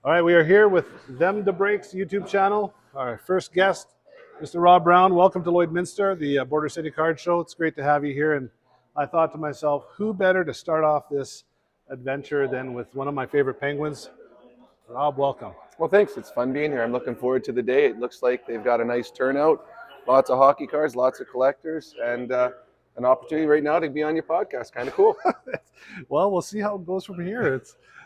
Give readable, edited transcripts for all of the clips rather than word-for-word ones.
All right, we are here with Them to Breaks YouTube channel. Our first guest, Mr. Rob Brown. Welcome to Lloydminster, the Border City Card Show. It's great to have you here. And I thought to myself, who better to start off this adventure than with one of my favorite penguins? Rob, welcome. Well, thanks. It's fun being here. I'm looking forward to the day. It looks like they've got a nice turnout, lots of hockey cards, lots of collectors, and an opportunity right now to be on your podcast. Kind of cool. Well, we'll see how it goes from here.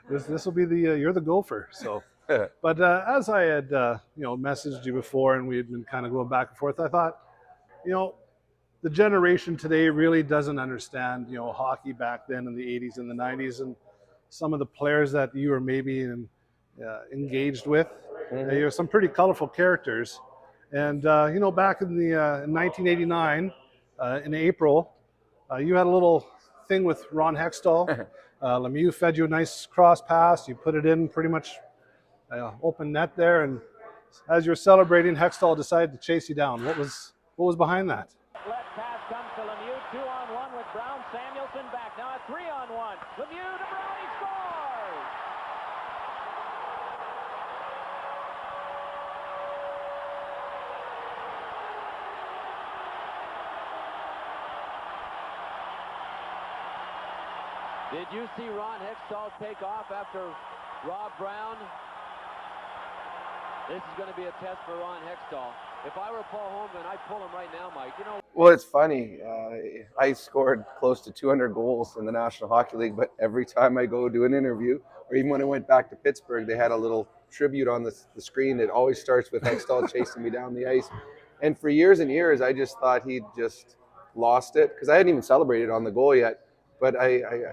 This will be the you're the gopher. So, but as I had messaged you before, and we had been kind of going back and forth, I thought, the generation today really doesn't understand hockey back then in the 80s and the 90s, and some of the players that you were maybe engaged with. Some pretty colorful characters, and back in the in 1989 in April, you had a little thing with Ron Hextall. Lemieux fed you a nice cross pass. You put it in pretty much open net there, and as you're celebrating, Hextall decided to chase you down. What was behind that? Let pass comes to Lemieux, 2-on-1 with Brown. Samuelson back, now a 3-on-1. Lemieux to Brown, he scores! Did you see Ron Hextall take off after Rob Brown? This is going to be a test for Ron Hextall. If I were Paul Holmgren, I'd pull him right now, Mike. Well, it's funny. I scored close to 200 goals in the National Hockey League, but every time I go do an interview, or even when I went back to Pittsburgh, they had a little tribute on the screen that always starts with Hextall chasing me down the ice. And for years and years, I just thought he'd just lost it because I hadn't even celebrated on the goal yet. But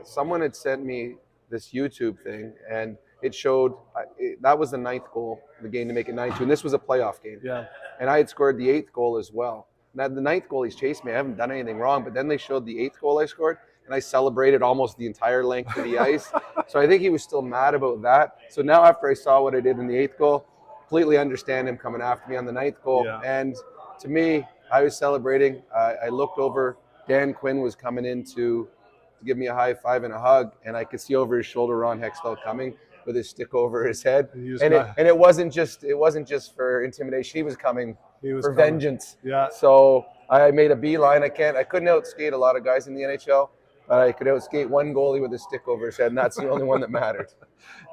someone had sent me this YouTube thing, and it showed that was the 9th goal of the game to make it 9-2, and this was a playoff game. Yeah. And I had scored the 8th goal as well. Now the 9th goal, he's chased me. I haven't done anything wrong, but then they showed the 8th goal I scored, and I celebrated almost the entire length of the ice. So I think he was still mad about that. So now after I saw what I did in the 8th goal, completely understand him coming after me on the 9th goal. Yeah. And to me, I was celebrating. I looked over. Dan Quinn was coming in to give me a high five and a hug, and I could see over his shoulder Ron Hextall coming with his stick over his head, and it wasn't just for intimidation. He was coming for vengeance. Yeah. So I made a beeline. I couldn't outskate a lot of guys in the NHL, but I could outskate one goalie with a stick over his head, and that's the only one that mattered.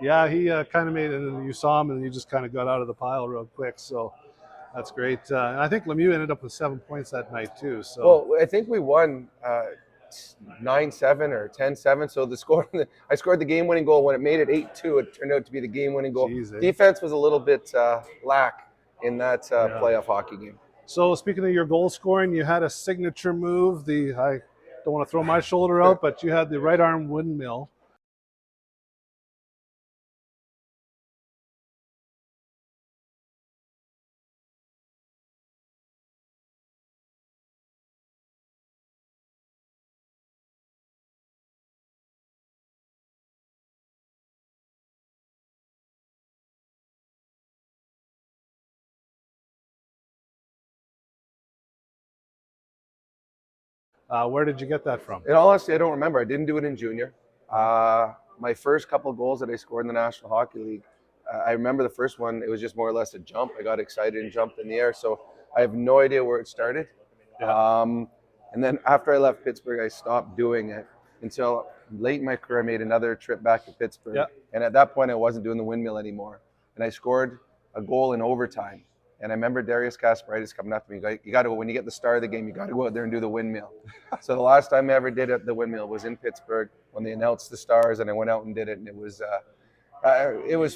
Yeah, he kind of made it, and you saw him, and you just kind of got out of the pile real quick. So that's great. And I think Lemieux ended up with 7 points that night too. So well, I think we won 9-7 or 10-7. So I scored the game-winning goal. When it made it 8-2, it turned out to be the game-winning goal. Jeez, Defense was a little bit lack in that playoff hockey game. So speaking of your goal scoring, you had a signature move. I don't want to throw my shoulder out, but you had the right arm windmill. Where did you get that from? In all honesty, I don't remember. I didn't do it in junior. My first couple of goals that I scored in the National Hockey League, I remember the first one, it was just more or less a jump. I got excited and jumped in the air. So I have no idea where it started. Yeah. And then after I left Pittsburgh, I stopped doing it until late in my career. I made another trip back to Pittsburgh. Yeah. And at that point, I wasn't doing the windmill anymore. And I scored a goal in overtime. And I remember Darius Kasparaitis coming up to me. You got to, when you get the start of the game, you got to go out there and do the windmill. So the last time I ever did it, the windmill was in Pittsburgh when they announced the stars, and I went out and did it, and it was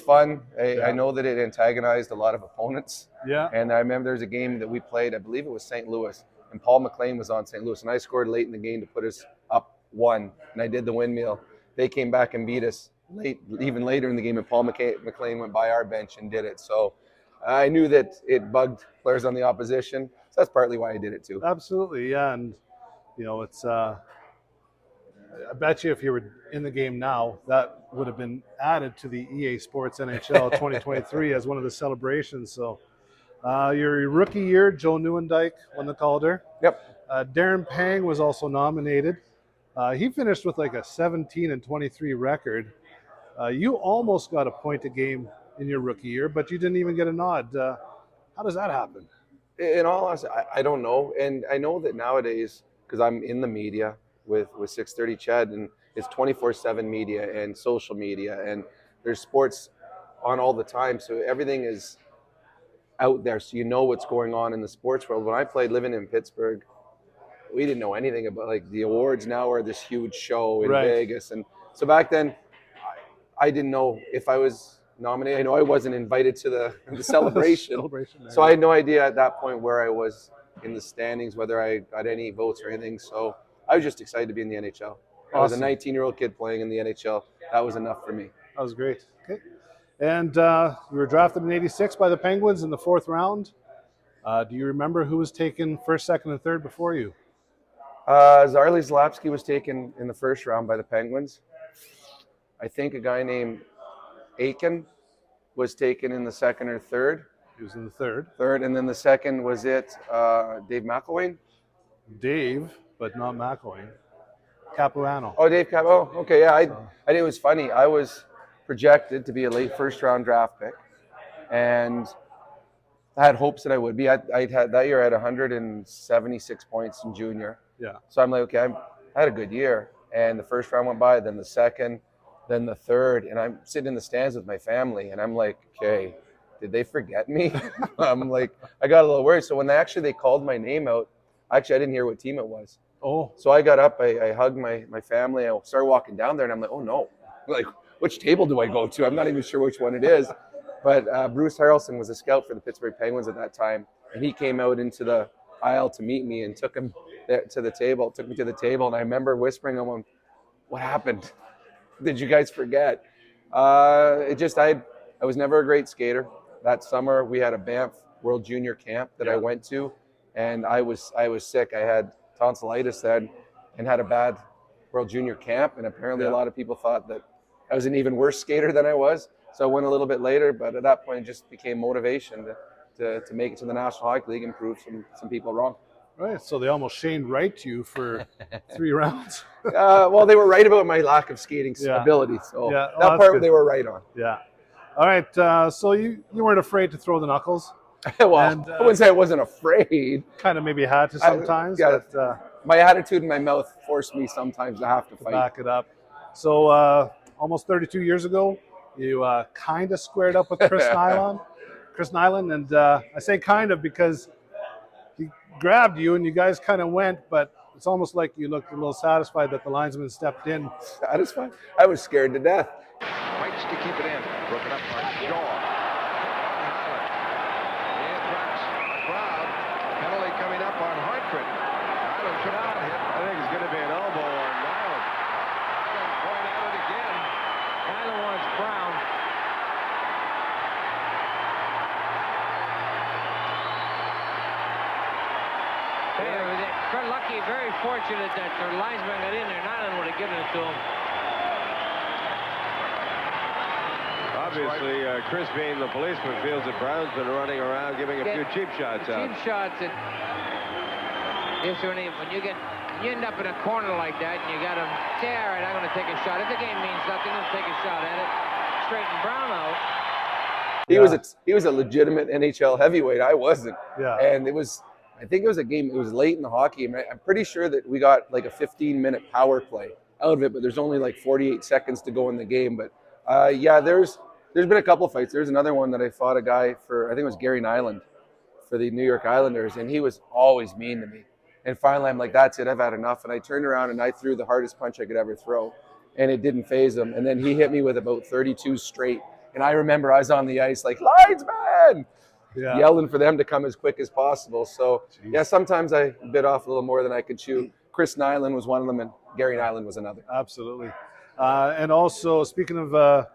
fun. I know that it antagonized a lot of opponents. Yeah. And I remember there's a game that we played. I believe it was St. Louis, and Paul McLean was on St. Louis, and I scored late in the game to put us up 1, and I did the windmill. They came back and beat us even later in the game, and Paul McLean went by our bench and did it. So I knew that it bugged players on the opposition. So that's partly why I did it too. Absolutely, yeah. And, it's I bet you if you were in the game now, that would have been added to the EA Sports NHL 2023 as one of the celebrations. So your rookie year, Joe Nieuwendyk won the Calder. Yep. Darren Pang was also nominated. He finished with like a 17-23 record. You almost got a point a game in your rookie year, but you didn't even get a nod. How does that happen? In all honesty, I don't know. And I know that nowadays, because I'm in the media with 630 Chad, and it's 24/7 media and social media, and there's sports on all the time. So everything is out there. So you know what's going on in the sports world. When I played living in Pittsburgh, we didn't know anything about, like, the awards now are this huge show in Right. Vegas. And so back then, I didn't know if I was nominated. I know I wasn't invited to the celebration. So I had no idea at that point where I was in the standings, whether I got any votes or anything. So I was just excited to be in the NHL. I was a Awesome. 19-year-old kid playing in the NHL. That was enough for me. That was great. Okay. And you were drafted in '86 by the Penguins in the 4th round. Do you remember who was taken first, second, and third before you? Zarli Zlapski was taken in the 1st round by the Penguins. I think a guy named Aiken was taken in the 2nd or 3rd. He was in the 3rd. And then the 2nd was Dave McElwain? Dave, but not McElwain. Capuano. Oh, Dave Cap. Oh, okay, yeah. I think it was funny. I was projected to be a late 1st round draft pick, and I had hopes that I would be. I had that year I had 176 points in junior. Yeah. So I'm like, okay, I had a good year, and the 1st round went by, then the 2nd, then the 3rd, and I'm sitting in the stands with my family, and I'm like, okay, did they forget me? I'm like, I got a little worried. So when they called my name out, actually I didn't hear what team it was. Oh. So I got up, I hugged my family, I started walking down there, and I'm like, oh no, like, which table do I go to? I'm not even sure which one it is. But Bruce Harrelson was a scout for the Pittsburgh Penguins at that time, and he came out into the aisle to meet me and took me to the table, and I remember whispering to him, what happened? Did you guys forget? I was never a great skater. That summer we had a Banff World Junior Camp that I went to, and I was sick. I had tonsillitis then and had a bad World Junior Camp, and apparently a lot of people thought that I was an even worse skater than I was. So I went a little bit later, but at that point it just became motivation to make it to the National Hockey League and prove some people wrong. Right, so they almost Shane Wright you for 3 rounds. Well, they were right about my lack of skating ability, so that part they were right on. Yeah. All right, so you weren't afraid to throw the knuckles? Well, I wouldn't say I wasn't afraid. Kind of maybe had to sometimes. My attitude and my mouth forced me sometimes to have to fight. Back it up. So almost 32 years ago, you kind of squared up with Chris Nyland, and I say kind of because he grabbed you and you guys kind of went, but it's almost like you looked a little satisfied that the linesman stepped in. Satisfied? I was scared to death. Fights to keep it in. Broken up by Shaw. He attracts a crowd. Penalty coming up on Hartford. Nyland took out a hit. I think it's going to be an elbow on Nyland. Nyland point at it again. Nyland wants Brown. They're lucky, very fortunate that their linesman got in there. Nyland would have given it to him. Obviously, Chris being the policeman feels that Brown's been running around giving a few cheap shots out. Cheap shots that when you end up in a corner like that and you got him say, all right, I'm going to take a shot. If the game means nothing, let's take a shot at it. Straighten Brown out. He was a legitimate NHL heavyweight. I wasn't. Yeah. And I think it was a game. It was late in the hockey. I'm pretty sure that we got like a 15-minute power play out of it, but there's only like 48 seconds to go in the game. But there's been a couple of fights. There's another one that I fought a guy for, I think it was Gary Nyland for the New York Islanders, and he was always mean to me. And finally, I'm like, that's it, I've had enough. And I turned around and I threw the hardest punch I could ever throw, and it didn't faze him. And then he hit me with about 32 straight. And I remember I was on the ice like, linesman! Yelling for them to come as quick as possible. So, sometimes I bit off a little more than I could chew. Chris Nyland was one of them, and Gary Nyland was another. Absolutely. And also, speaking of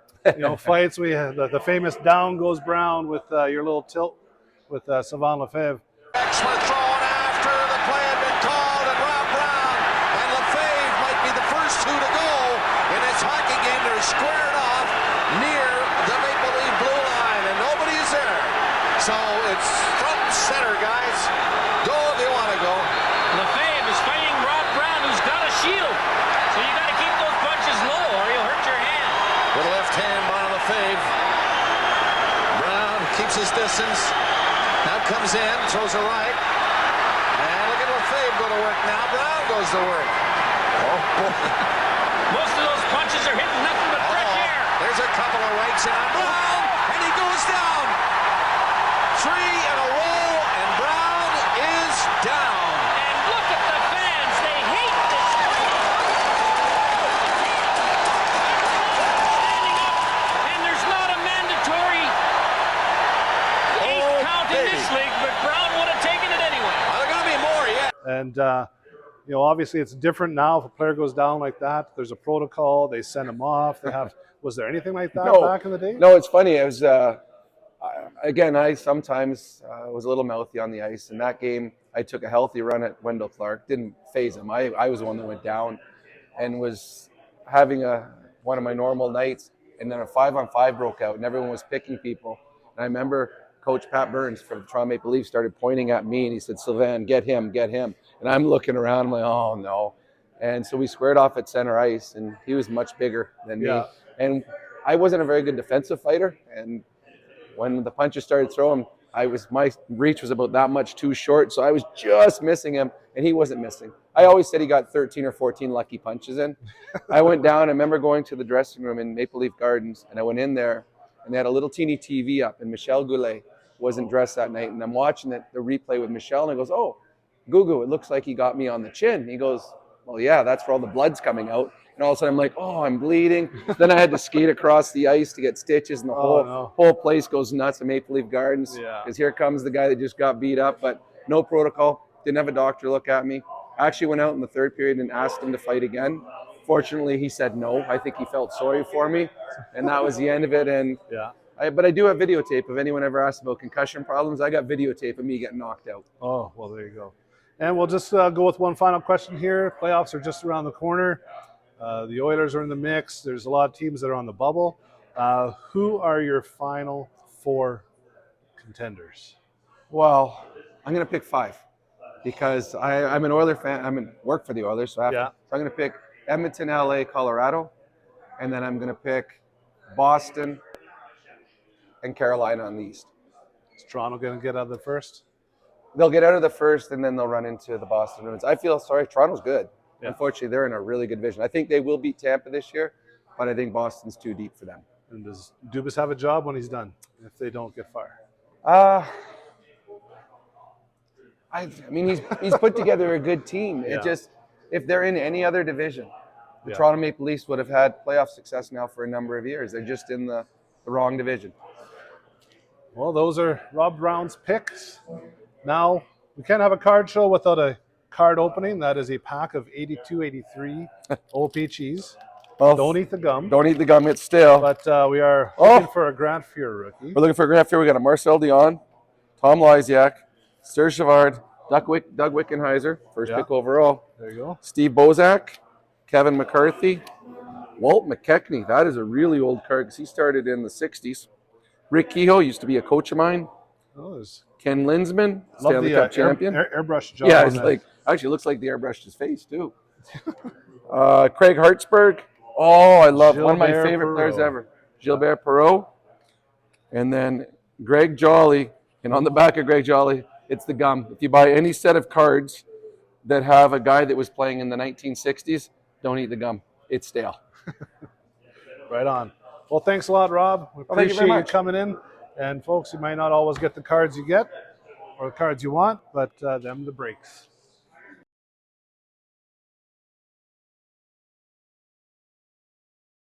fights, we had the famous Down Goes Brown with your little tilt with Sylvain Lefebvre. Excellent thrown after the play had been called, and Rob Brown and Lefebvre might be the first two to go in this hockey game. They're squared off near the Maple Leaf blue line, and nobody's there. So it's front and center, guys. Go if you want to go. Lefebvre is fighting Rob Brown, who's got a shield. So you got to keep those punches low or you'll hurt your hand. With a left hand on Lefebvre. keeps his distance. Now comes in, throws a right. And look at Lefebvre go to work now. Brown goes to work. Oh, boy. Most of those punches are hitting nothing but fresh air. There's a couple of rights in on Brown, and he goes down. 3 in a row, and Brown is down. And look at the fans. They hate this crowd. Standing up, and there's not a mandatory 8 count in this league, but Brown would have taken it anyway. Well, there are going to be more yet. And you know, obviously it's different now. If a player goes down like that, there's a protocol. They send him off. They have. Was there anything like that back in the day? No, it's funny. It was again. I sometimes was a little mouthy on the ice. In that game, I took a healthy run at Wendell Clark. Didn't phase him. I was the one that went down, and was having one of my normal nights. And then a 5-on-5 broke out, and everyone was picking people. And I remember Coach Pat Burns from the Toronto Maple Leafs started pointing at me, and he said, "Sylvain, get him, get him." And I'm looking around. I'm like, "Oh no!" And so we squared off at center ice, and he was much bigger than me. And I wasn't a very good defensive fighter. And when the punches started throwing, my reach was about that much too short. So I was just missing him, and he wasn't missing. I always said he got 13 or 14 lucky punches in. I went down. I remember going to the dressing room in Maple Leaf Gardens, and I went in there, and they had a little teeny TV up, and Michel Goulet wasn't dressed that night. And I'm watching the replay with Michel, and I goes, "Oh, Gugu, it looks like he got me on the chin." And he goes, "Well, yeah, that's where all the blood's coming out." And all of a sudden I'm like, "Oh, I'm bleeding." Then I had to skate across the ice to get stitches, and the whole place goes nuts in Maple Leaf Gardens. Because here comes the guy that just got beat up, but no protocol. Didn't have a doctor look at me. I actually went out in the third period and asked him to fight again. Fortunately, he said no. I think he felt sorry for me, and that was the end of it. And but I do have videotape. If anyone ever asked about concussion problems, I got videotape of me getting knocked out. Oh, well, there you go. And we'll just go with one final question here. Playoffs are just around the corner. The Oilers are in the mix. There's a lot of teams that are on the bubble. Who are your final 4 contenders? Well, I'm going to pick 5 because I'm an Oiler fan. work for the Oilers, so, so I'm going to pick Edmonton, LA, Colorado, and then I'm going to pick Boston and Carolina on the East. Is Toronto going to get out of the first? They'll get out of the first, and then they'll run into the Boston Bruins. I feel sorry. Toronto's good. Unfortunately, they're in a really good division. I think they will beat Tampa this year, but I think Boston's too deep for them. And does Dubas have a job when he's done, if they don't get fired? I mean, he's put together a good team. It just, if they're in any other division, the Toronto Maple Leafs would have had playoff success now for a number of years. They're just in the wrong division. Well, those are Rob Brown's picks. Now, we can't have a card show without a card opening. That is a pack of 82-83 OPCs. Well, don't eat the gum. Don't eat the gum. It's stale. But we are looking for a Grant Fuhr rookie. We're looking for a Grant Fuhr. We got a Marcel Dion, Tom Lysiak, Serge Savard, Doug Wickenheiser, first pick overall. There you go. Steve Bozak, Kevin McCarthy, Walt McKechnie. That is a really old card because he started in the 60s. Rick Kehoe used to be a coach of mine. Oh, Ken Linsman, Stanley Cup champion. Airbrush job. Yeah, it's like actually looks like they airbrushed his face too. Craig Hartsburg. Oh, I love one of my favorite players ever. Gilbert Perreault. And then Greg Jolly. And on the back of Greg Jolly, it's the gum. If you buy any set of cards that have a guy that was playing in the 1960s, don't eat the gum. It's stale. Right on. Well, thanks a lot, Rob. We appreciate you coming in. And folks, you might not always get the cards you get or the cards you want, but them the breaks.